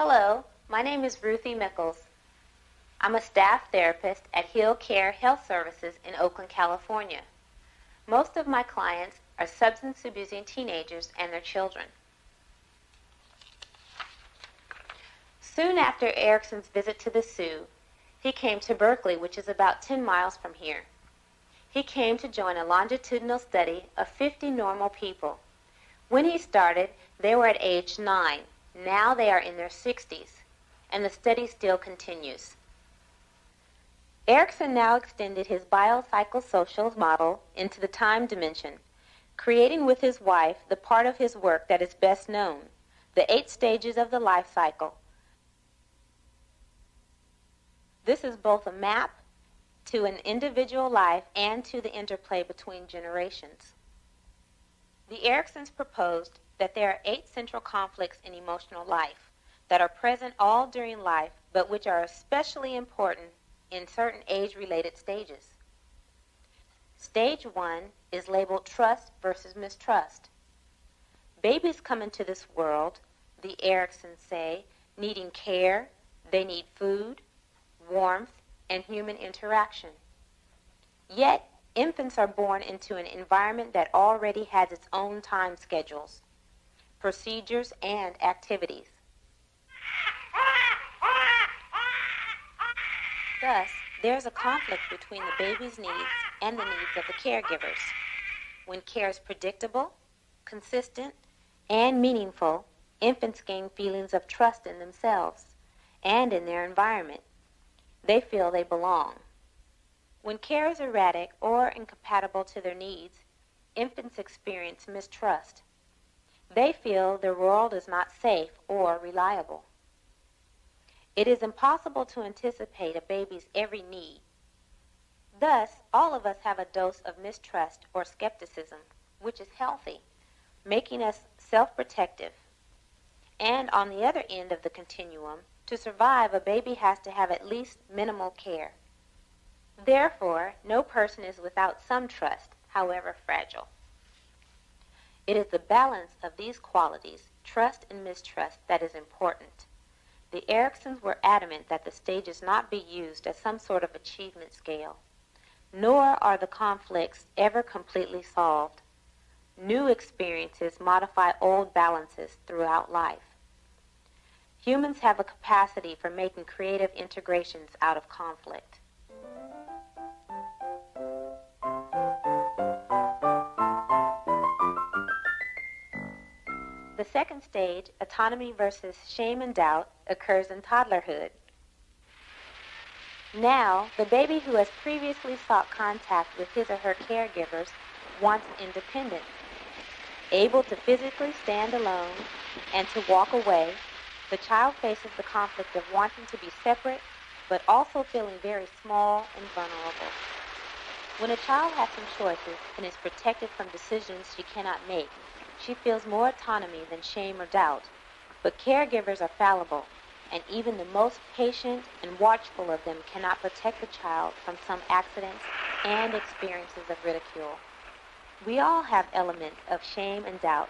Hello, my name is Ruthie Mickles. I'm a staff therapist at Hill Care Health Services in Oakland, California. Most of my clients are substance abusing teenagers and their children. Soon after Erickson's visit to the Sioux, he came to Berkeley, which is about 10 miles from here. He came to join a longitudinal study of 50 normal people. When he started, they were at age 9. Now they are in their 60s, and the study still continues. Erickson now extended his biopsychosocial model into the time dimension, creating with his wife the part of his work that is best known, the 8 stages of the life cycle. This is both a map to an individual life and to the interplay between generations. The Ericksons proposed that there are 8 central conflicts in emotional life that are present all during life, but which are especially important in certain age-related stages. Stage 1 is labeled trust versus mistrust. Babies come into this world, the Ericksons say, needing care, they need food, warmth, and human interaction. Yet, infants are born into an environment that already has its own time schedules, procedures, and activities. Thus, there's a conflict between the baby's needs and the needs of the caregivers. When care is predictable, consistent, and meaningful, infants gain feelings of trust in themselves and in their environment. They feel they belong. When care is erratic or incompatible to their needs, infants experience mistrust. They feel their world is not safe or reliable. It is impossible to anticipate a baby's every need. Thus, all of us have a dose of mistrust or skepticism, which is healthy, making us self-protective. And on the other end of the continuum, to survive, a baby has to have at least minimal care. Therefore, no person is without some trust, however fragile. It is the balance of these qualities, trust and mistrust, that is important. The Ericksons were adamant that the stages not be used as some sort of achievement scale, nor are the conflicts ever completely solved. New experiences modify old balances throughout life. Humans have a capacity for making creative integrations out of conflict. The second stage, autonomy versus shame and doubt, occurs in toddlerhood. Now, the baby who has previously sought contact with his or her caregivers wants independence. Able to physically stand alone and to walk away, the child faces the conflict of wanting to be separate, but also feeling very small and vulnerable. When a child has some choices and is protected from decisions she cannot make, she feels more autonomy than shame or doubt. But caregivers are fallible, and even the most patient and watchful of them cannot protect the child from some accidents and experiences of ridicule. We all have elements of shame and doubt,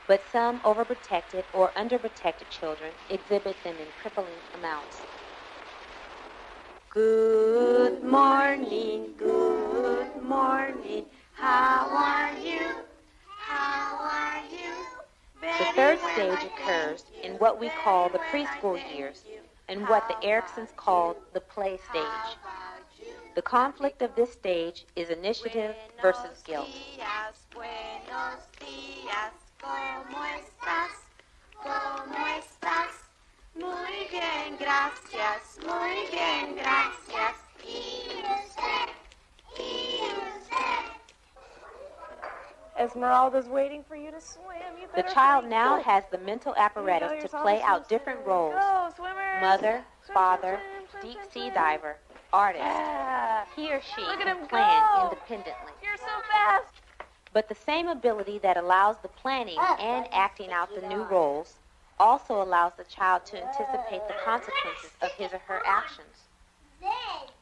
but some overprotected or underprotected children exhibit them in crippling amounts. Good morning, how are you? How are you? The third stage occurs in what we call the preschool years, and what the Ericksons called the play stage. The conflict of this stage is initiative versus guilt. Buenos días, ¿cómo estás? ¿Cómo estás? Muy bien, gracias, muy bien, gracias. ¿Y usted? ¿Y usted? Esmeralda's waiting for you to swim. You The better child hurry. now Go. has the mental apparatus Here you to go, play yourself out a different swim. roles: Go, swimmers. mother, Swim, father, swim, swim, deep swim, sea swim. diver, artist. Yeah. He or she Look at can him plan go. independently. You're so fast. But the same ability that allows the planning and acting out the new roles also allows the child to anticipate the consequences of his or her actions.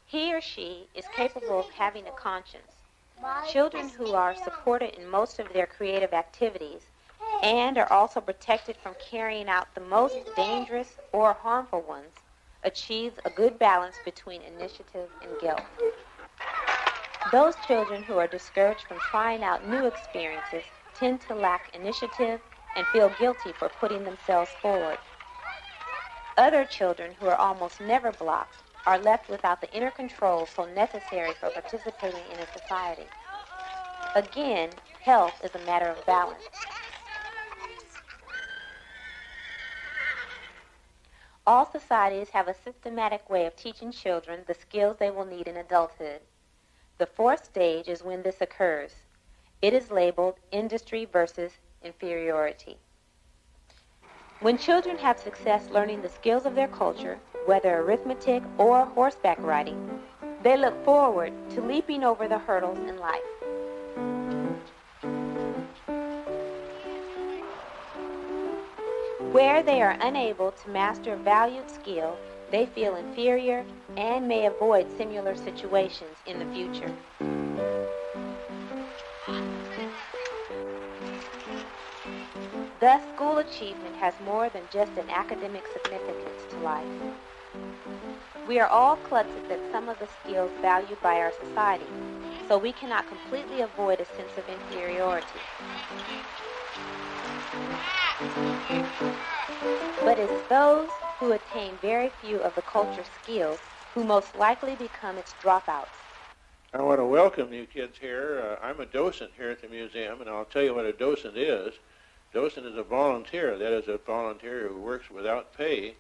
He or she is capable of having a conscience. Children who are supported in most of their creative activities and are also protected from carrying out the most dangerous or harmful ones, achieves a good balance between initiative and guilt. Those children who are discouraged from trying out new experiences tend to lack initiative and feel guilty for putting themselves forward. Other children who are almost never blocked are left without the inner control so necessary for participating in a society. Again, health is a matter of balance. All societies have a systematic way of teaching children the skills they will need in adulthood. The fourth stage is when this occurs. It is labeled industry versus inferiority. When children have success learning the skills of their culture, whether arithmetic or horseback riding, they look forward to leaping over the hurdles in life. Where they are unable to master a valued skill, they feel inferior and may avoid similar situations in the future. Thus, school achievement has more than just an academic significance to life. We are all cluttered at some of the skills valued by our society, so we cannot completely avoid a sense of inferiority. But it's those who attain very few of the culture's skills who most likely become its dropouts. I want to welcome you kids here. I'm a docent here at the museum, and I'll tell you what a docent is. Docent is a volunteer. That is a volunteer who works without pay,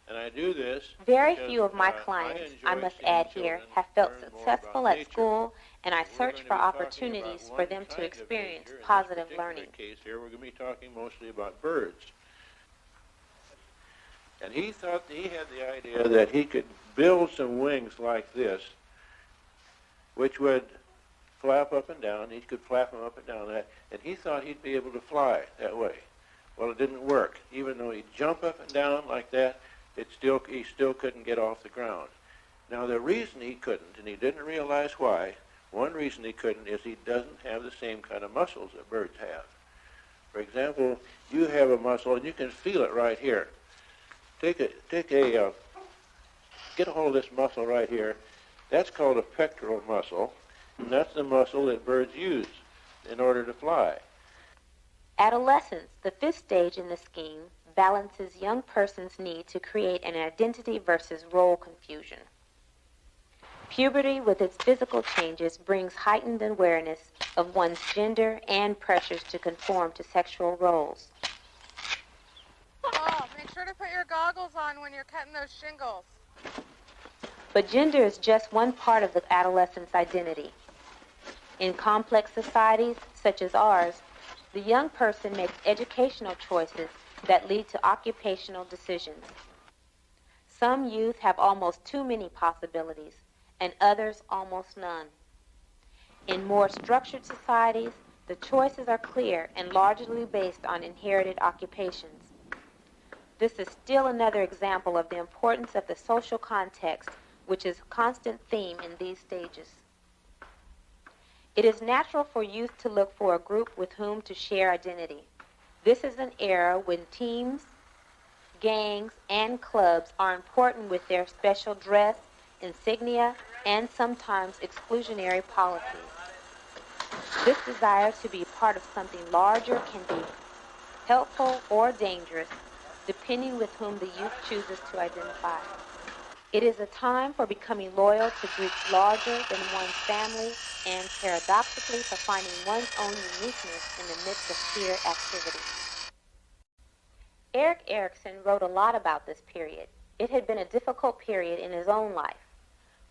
and I do this Very because, few of my clients, I must add here, have felt successful at school, and I search for opportunities for them to experience positive learning. In this case here, we're going to be talking mostly about birds. And he thought he had the idea that he could build some wings like this, which would flap up and down. He could flap them up and down, and he thought he'd be able to fly that way. Well, it didn't work. Even though he'd jump up and down like that, he still couldn't get off the ground. Now, the reason he couldn't, and he didn't realize why, one reason he couldn't is he doesn't have the same kind of muscles that birds have. For example, you have a muscle, and you can feel it right here. Get a hold of this muscle right here. That's called a pectoral muscle, and that's the muscle that birds use in order to fly. Adolescence, the fifth stage in the scheme, balances young persons' need to create an identity versus role confusion. Puberty, with its physical changes, brings heightened awareness of one's gender and pressures to conform to sexual roles. Oh, make sure to put your goggles on when you're cutting those shingles. But gender is just one part of the adolescent's identity. In complex societies, such as ours, the young person makes educational choices that lead to occupational decisions. Some youth have almost too many possibilities, and others almost none. In more structured societies, the choices are clear and largely based on inherited occupations. This is still another example of the importance of the social context, which is a constant theme in these stages. It is natural for youth to look for a group with whom to share identity. This is an era when teams, gangs, and clubs are important with their special dress, insignia, and sometimes exclusionary policies. This desire to be part of something larger can be helpful or dangerous, depending with whom the youth chooses to identify. It is a time for becoming loyal to groups larger than one's family and, paradoxically, for finding one's own uniqueness in the midst of peer activity. Erik Erikson wrote a lot about this period. It had been a difficult period in his own life.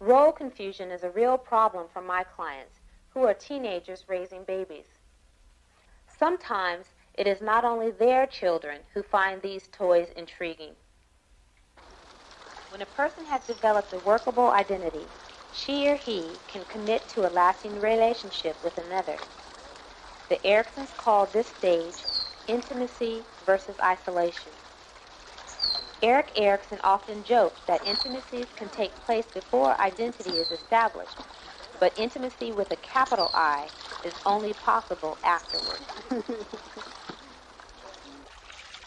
Role confusion is a real problem for my clients, who are teenagers raising babies. Sometimes it is not only their children who find these toys intriguing. When a person has developed a workable identity, she or he can commit to a lasting relationship with another. The Eriksons called this stage intimacy versus isolation. Erik Erikson often joked that intimacies can take place before identity is established, but intimacy with a capital I is only possible afterward.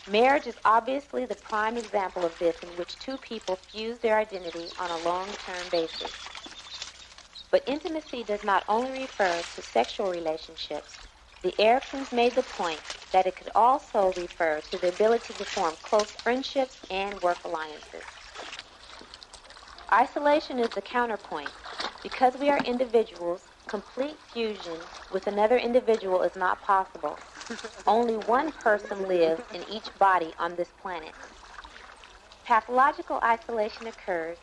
Marriage is obviously the prime example of this, in which two people fuse their identity on a long-term basis. But intimacy does not only refer to sexual relationships. The Ericksons made the point that it could also refer to the ability to form close friendships and work alliances. Isolation is the counterpoint. Because we are individuals, complete fusion with another individual is not possible. Only one person lives in each body on this planet. Pathological isolation occurs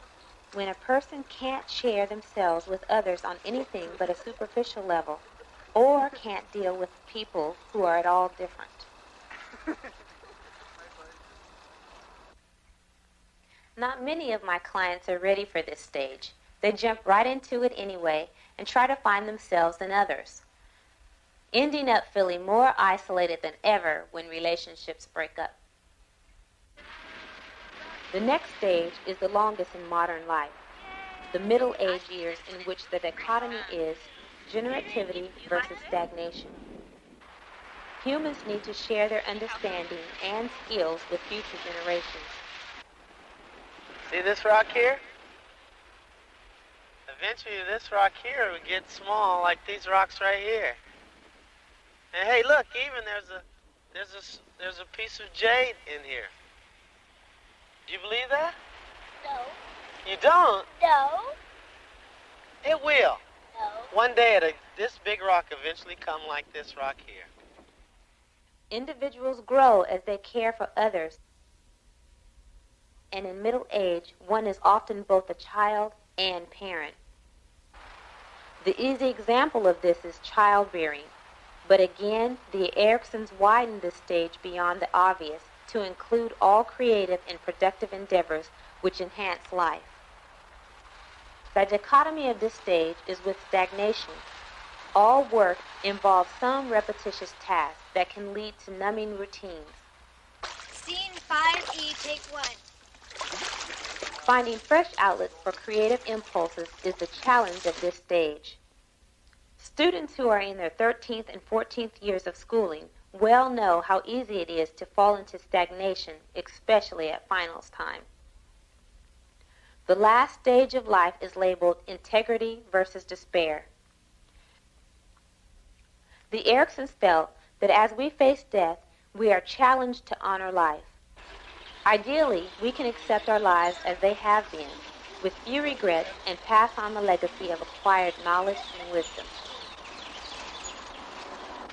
when a person can't share themselves with others on anything but a superficial level, or can't deal with people who are at all different. Not many of my clients are ready for this stage. They jump right into it anyway and try to find themselves in others, ending up feeling more isolated than ever when relationships break up. The next stage is the longest in modern life, the middle age years, in which the dichotomy is generativity versus stagnation. Humans need to share their understanding and skills with future generations. See this rock here? Eventually this rock here would get small like these rocks right here. And hey, look, even there's a piece of jade in here. Do you believe that? No. You don't? No. It will. No. One day this big rock eventually come like this rock here. Individuals grow as they care for others. And in middle age, one is often both a child and parent. The easy example of this is childbearing. But again, the Ericksons widened this stage beyond the obvious to include all creative and productive endeavors which enhance life. The dichotomy of this stage is with stagnation. All work involves some repetitious task that can lead to numbing routines. Scene 5E, take 1. Finding fresh outlets for creative impulses is the challenge of this stage. Students who are in their 13th and 14th years of schooling well know how easy it is to fall into stagnation, especially at finals time. The last stage of life is labeled integrity versus despair. The Ericksons felt that as we face death, we are challenged to honor life. Ideally, we can accept our lives as they have been, with few regrets, and pass on the legacy of acquired knowledge and wisdom.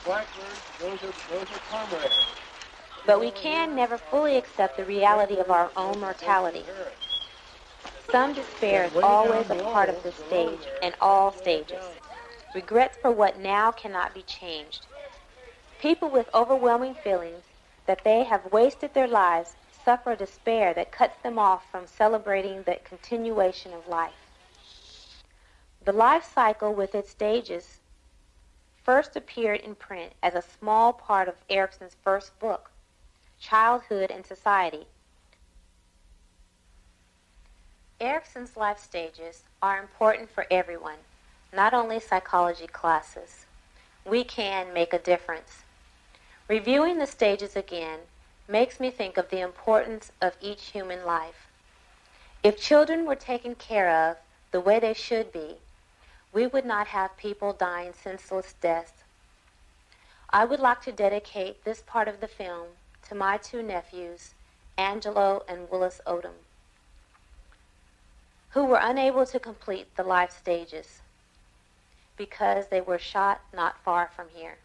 Blackbirds, those are comrades. But we can never fully accept the reality of our own mortality. Some despair is always a part of this stage, and all stages. Regrets for what now cannot be changed. People with overwhelming feelings that they have wasted their lives suffer despair that cuts them off from celebrating the continuation of life. The life cycle with its stages first appeared in print as a small part of Erickson's first book, Childhood and Society. Erickson's life stages are important for everyone, not only psychology classes. We can make a difference. Reviewing the stages again makes me think of the importance of each human life. If children were taken care of the way they should be, we would not have people dying senseless deaths. I would like to dedicate this part of the film to my two nephews, Angelo and Willis Odom, who were unable to complete the life stages because they were shot not far from here.